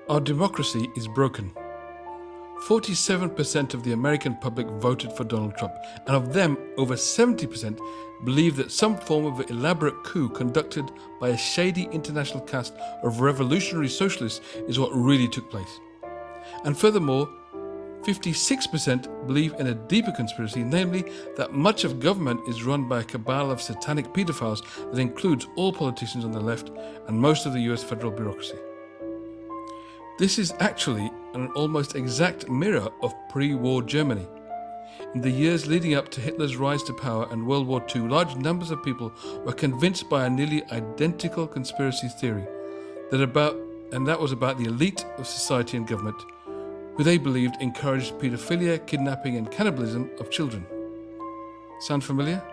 Our democracy is broken. 47% of the American public voted for Donald Trump, and of them, over 70% believe that some form of elaborate coup conducted by a shady international cast of revolutionary socialists is what really took place. And furthermore, 56% believe in a deeper conspiracy, namely that much of government is run by a cabal of satanic pedophiles that includes all politicians on the left and most of the US federal bureaucracy. This is actually an almost exact mirror of pre-war Germany. In the years leading up to Hitler's rise to power and World War II, large numbers of people were convinced by a nearly identical conspiracy theory that was about the elite of society and government, who they believed encouraged pedophilia, kidnapping, and cannibalism of children. Sound familiar?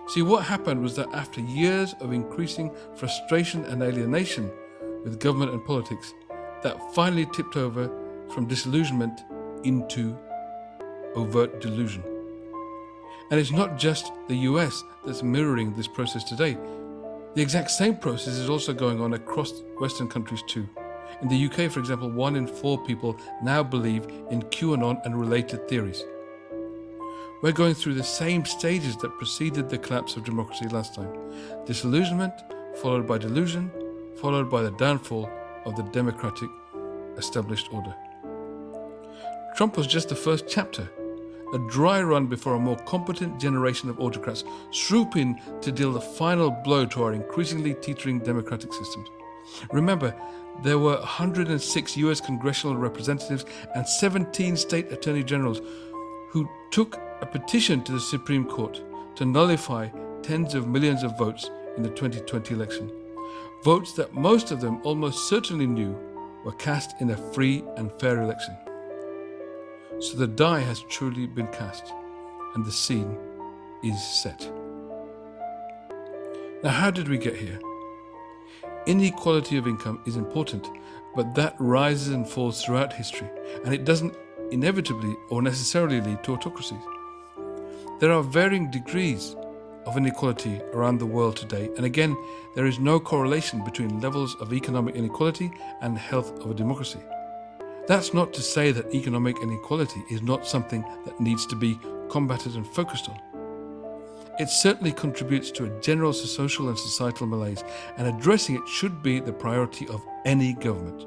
See, what happened was that after years of increasing frustration and alienation with government and politics, that finally tipped over from disillusionment into overt delusion. And it's not just the US that's mirroring this process today. The exact same process is also going on across Western countries too. In the UK, for example, 1 in 4 people now believe in QAnon and related theories. We're going through the same stages that preceded the collapse of democracy last time. Disillusionment, followed by delusion, followed by the downfall of the democratic established order. Trump was just the first chapter, a dry run before a more competent generation of autocrats swoop in to deal the final blow to our increasingly teetering democratic systems. Remember, there were 106 US congressional representatives and 17 state attorney generals who took a petition to the Supreme Court to nullify tens of millions of votes in the 2020 election. Votes that most of them almost certainly knew were cast in a free and fair election. So the die has truly been cast, and the scene is set. Now, how did we get here? Inequality of income is important, but that rises and falls throughout history, and it doesn't inevitably or necessarily lead to autocracies. There are varying degrees of inequality around the world today, and again, there is no correlation between levels of economic inequality and health of a democracy. That's not to say that economic inequality is not something that needs to be combated and focused on. It certainly contributes to a general social and societal malaise, and addressing it should be the priority of any government.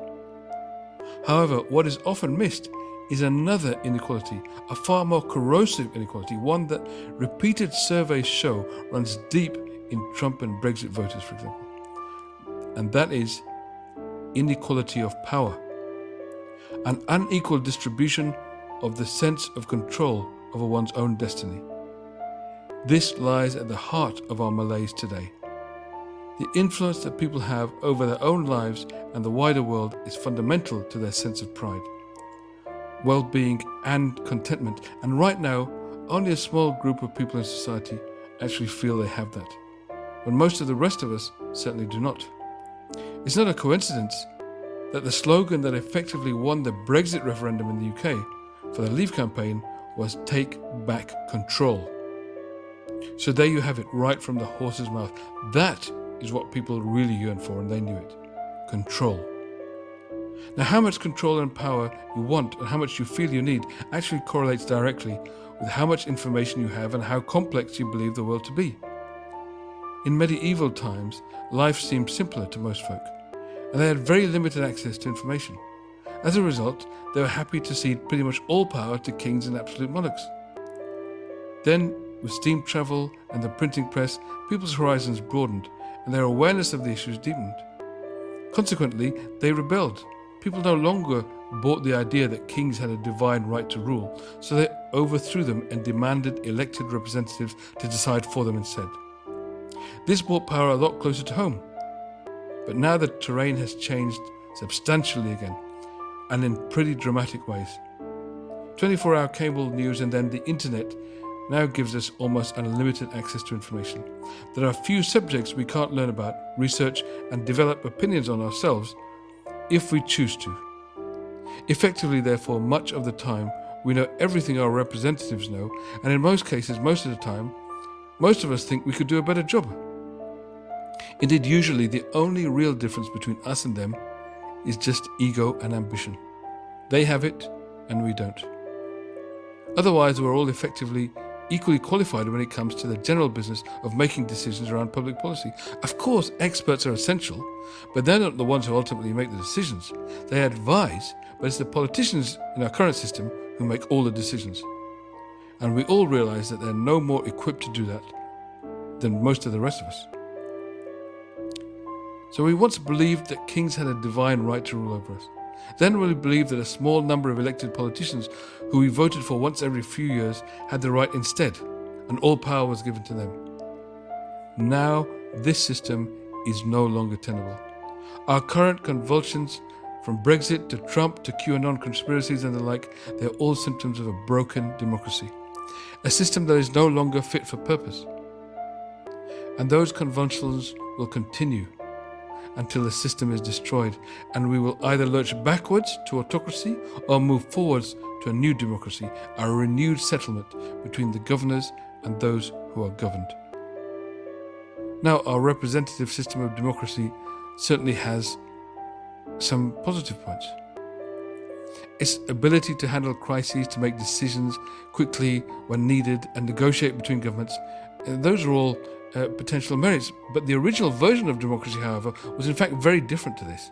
However, what is often missed is another inequality, a far more corrosive inequality, one that repeated surveys show runs deep in Trump and Brexit voters, for example. And that is inequality of power, an unequal distribution of the sense of control over one's own destiny. This lies at the heart of our malaise today. The influence that people have over their own lives and the wider world is fundamental to their sense of pride, well-being and contentment. And right now, only a small group of people in society actually feel they have that, when most of the rest of us certainly do not. It's not a coincidence that the slogan that effectively won the Brexit referendum in the UK for the Leave campaign was "Take Back Control." So there you have it, right from the horse's mouth. That is what people really yearn for, and they knew it. Control. Now, how much control and power you want and how much you feel you need actually correlates directly with how much information you have and how complex you believe the world to be. In medieval times, life seemed simpler to most folk, and they had very limited access to information. As a result, they were happy to cede pretty much all power to kings and absolute monarchs. Then, with steam travel and the printing press, people's horizons broadened and their awareness of the issues deepened. Consequently, they rebelled. People no longer bought the idea that kings had a divine right to rule, so they overthrew them and demanded elected representatives to decide for them instead. This brought power a lot closer to home. But now the terrain has changed substantially again, and in pretty dramatic ways. 24-hour cable news and then the internet now gives us almost unlimited access to information. There are few subjects we can't learn about, research, and develop opinions on ourselves if we choose to. Effectively, therefore, much of the time, we know everything our representatives know, and in most cases, most of the time, most of us think we could do a better job. Indeed, usually the only real difference between us and them is just ego and ambition. They have it and we don't. Otherwise, we're all effectively equally qualified when it comes to the general business of making decisions around public policy. Of course, experts are essential, but they're not the ones who ultimately make the decisions. They advise, but it's the politicians in our current system who make all the decisions. And we all realize that they're no more equipped to do that than most of the rest of us. So we once believed that kings had a divine right to rule over us. Then we believed that a small number of elected politicians who we voted for once every few years had the right instead, and all power was given to them. Now this system is no longer tenable. Our current convulsions, from Brexit to Trump to QAnon conspiracies and the like, they're all symptoms of a broken democracy. A system that is no longer fit for purpose. And those convulsions will continue until the system is destroyed, and we will either lurch backwards to autocracy or move forwards to a new democracy, a renewed settlement between the governors and those who are governed. Now, our representative system of democracy certainly has some positive points. Its ability to handle crises, to make decisions quickly when needed, and negotiate between governments, those are all potential merits. But the original version of democracy, however, was in fact very different to this.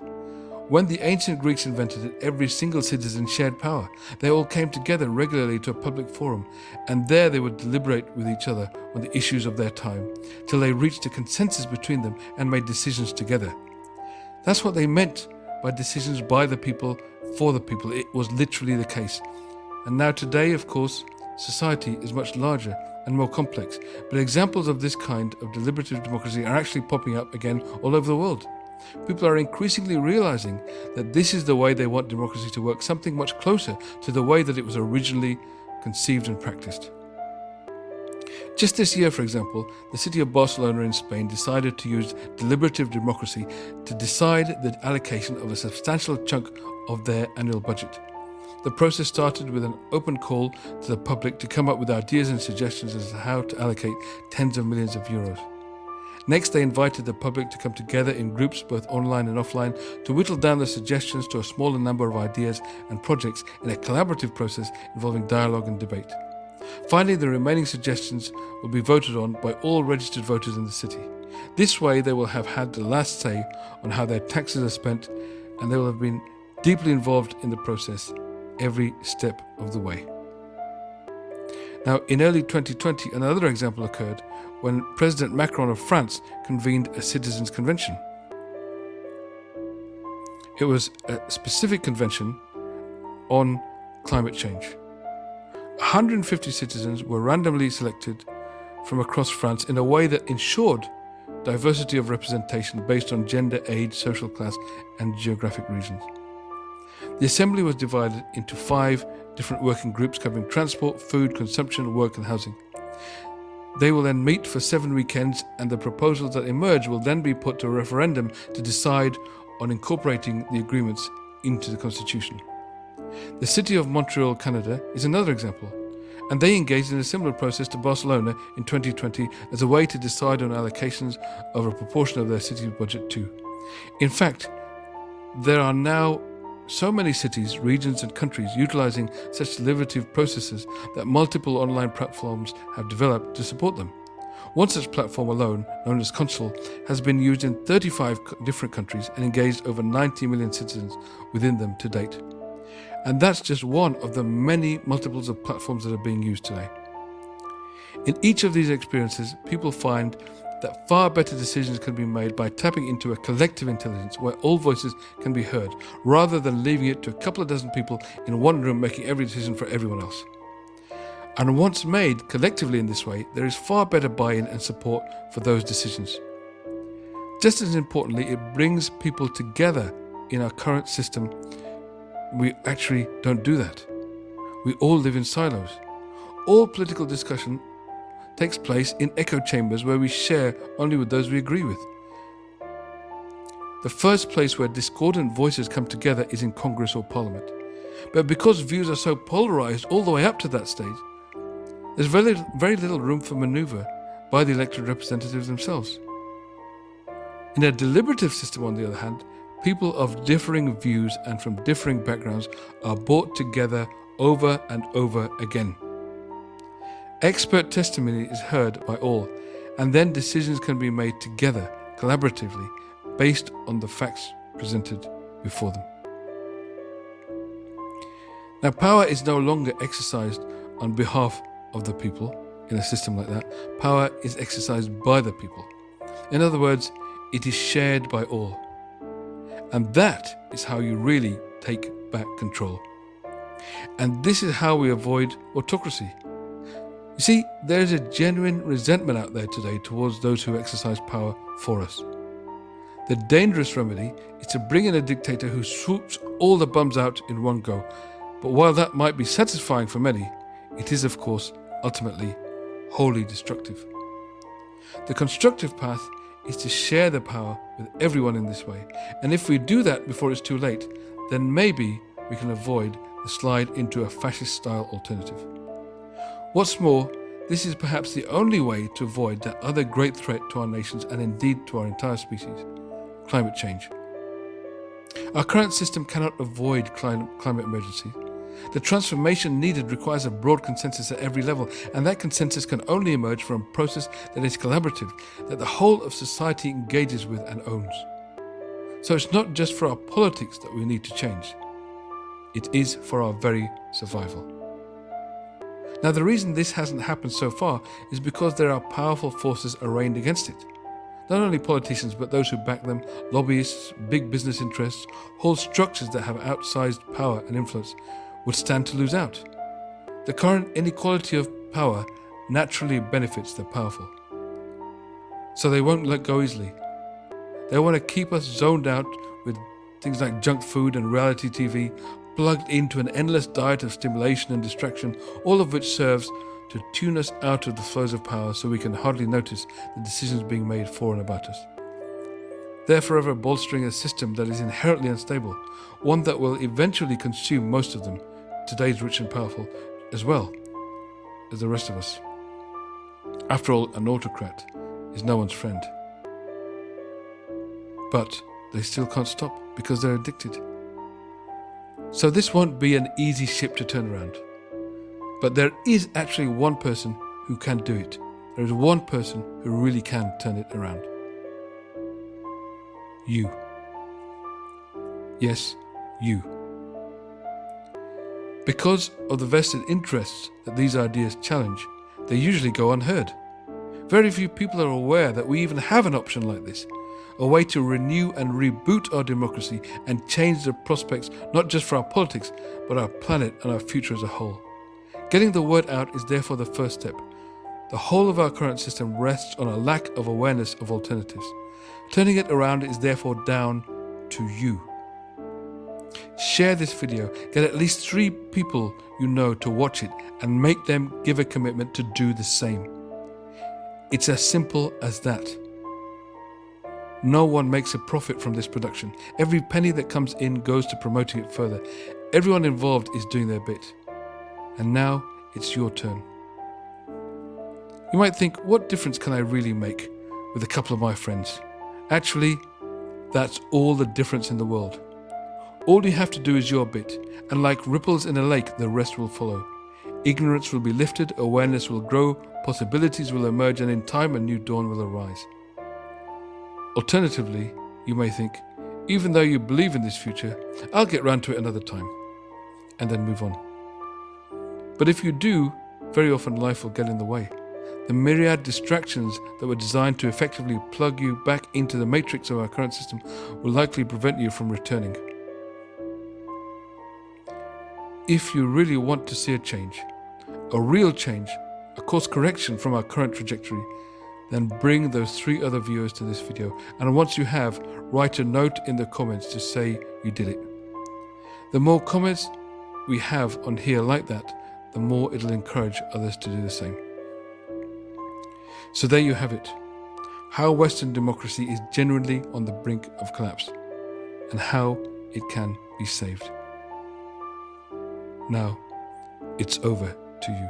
When the ancient Greeks invented it, every single citizen shared power. They all came together regularly to a public forum, and there they would deliberate with each other on the issues of their time, till they reached a consensus between them and made decisions together. That's what they meant by decisions by the people, for the people. It was literally the case. And now today, of course, society is much larger and more complex, but examples of this kind of deliberative democracy are actually popping up again all over the world. People are increasingly realizing that this is the way they want democracy to work, something much closer to the way that it was originally conceived and practiced. Just this year, for example, the city of Barcelona in Spain decided to use deliberative democracy to decide the allocation of a substantial chunk of their annual budget. The process started with an open call to the public to come up with ideas and suggestions as to how to allocate tens of millions of euros. Next, they invited the public to come together in groups, both online and offline, to whittle down the suggestions to a smaller number of ideas and projects in a collaborative process involving dialogue and debate. Finally, the remaining suggestions will be voted on by all registered voters in the city. This way, they will have had the last say on how their taxes are spent, and they will have been deeply involved in the process every step of the way. Now, in early 2020, another example occurred when President Macron of France convened a citizens' convention. It was a specific convention on climate change. 150 citizens were randomly selected from across France in a way that ensured diversity of representation based on gender, age, social class, and geographic regions. The assembly was divided into 5 different working groups covering transport, food, consumption, work and housing. They will then meet for 7 weekends, and the proposals that emerge will then be put to a referendum to decide on incorporating the agreements into the Constitution. The city of Montreal, Canada, is another example, and they engaged in a similar process to Barcelona in 2020 as a way to decide on allocations of a proportion of their city budget too. In fact, there are now so many cities, regions and countries utilizing such deliberative processes that multiple online platforms have developed to support them. One such platform alone, known as Consul, has been used in 35 different countries and engaged over 90 million citizens within them to date. And that's just one of the many multiples of platforms that are being used today. In each of these experiences, people find that far better decisions can be made by tapping into a collective intelligence where all voices can be heard, rather than leaving it to a couple of dozen people in one room making every decision for everyone else. And once made collectively in this way, there is far better buy-in and support for those decisions. Just as importantly, it brings people together. In our current system, we actually don't do that. We all live in silos. All political discussion takes place in echo chambers where we share only with those we agree with. The first place where discordant voices come together is in Congress or Parliament. But because views are so polarized all the way up to that stage, there's very little room for maneuver by the elected representatives themselves. In a deliberative system, on the other hand, people of differing views and from differing backgrounds are brought together over and over again. Expert testimony is heard by all, and then decisions can be made together, collaboratively, based on the facts presented before them. Now, power is no longer exercised on behalf of the people in a system like that. Power is exercised by the people. In other words, it is shared by all. And that is how you really take back control. And this is how we avoid autocracy. You see, there is a genuine resentment out there today towards those who exercise power for us. The dangerous remedy is to bring in a dictator who swoops all the bums out in one go. But while that might be satisfying for many, it is, of course, ultimately wholly destructive. The constructive path is to share the power with everyone in this way. And if we do that before it's too late, then maybe we can avoid the slide into a fascist-style alternative. What's more, this is perhaps the only way to avoid that other great threat to our nations and indeed to our entire species: climate change. Our current system cannot avoid climate emergency. The transformation needed requires a broad consensus at every level, and that consensus can only emerge from a process that is collaborative, that the whole of society engages with and owns. So it's not just for our politics that we need to change. It is for our very survival. Now, the reason this hasn't happened so far is because there are powerful forces arrayed against it. Not only politicians, but those who back them, lobbyists, big business interests, whole structures that have outsized power and influence, would stand to lose out. The current inequality of power naturally benefits the powerful. So they won't let go easily. They want to keep us zoned out with things like junk food and reality TV, plugged into an endless diet of stimulation and distraction, all of which serves to tune us out of the flows of power so we can hardly notice the decisions being made for and about us. They're forever bolstering a system that is inherently unstable, one that will eventually consume most of them, today's rich and powerful, as well as the rest of us. After all, an autocrat is no one's friend. But they still can't stop because they're addicted. So this won't be an easy ship to turn around. But there is actually one person who can do it. There is one person who really can turn it around. You. Yes, you. Because of the vested interests that these ideas challenge, they usually go unheard. Very few people are aware that we even have an option like this, a way to renew and reboot our democracy and change the prospects not just for our politics, but our planet and our future as a whole. Getting the word out is therefore the first step. The whole of our current system rests on a lack of awareness of alternatives. Turning it around is therefore down to you. Share this video, get at least 3 people you know to watch it, and make them give a commitment to do the same. It's as simple as that. No one makes a profit from this production. Every penny that comes in goes to promoting it further. Everyone involved is doing their bit. And now it's your turn. You might think, what difference can I really make with a couple of my friends? Actually, that's all the difference in the world. All you have to do is your bit, and like ripples in a lake, the rest will follow. Ignorance will be lifted, awareness will grow, possibilities will emerge, and in time a new dawn will arise. Alternatively, you may think, even though you believe in this future, I'll get round to it another time, and then move on. But if you do, very often life will get in the way. The myriad distractions that were designed to effectively plug you back into the matrix of our current system will likely prevent you from returning. If you really want to see a change, a real change, a course correction from our current trajectory, then bring those 3 other viewers to this video, and once you have, write a note in the comments to say you did it. The more comments we have on here like that, the more it'll encourage others to do the same. So there you have it, how Western democracy is genuinely on the brink of collapse, and how it can be saved. Now, it's over to you.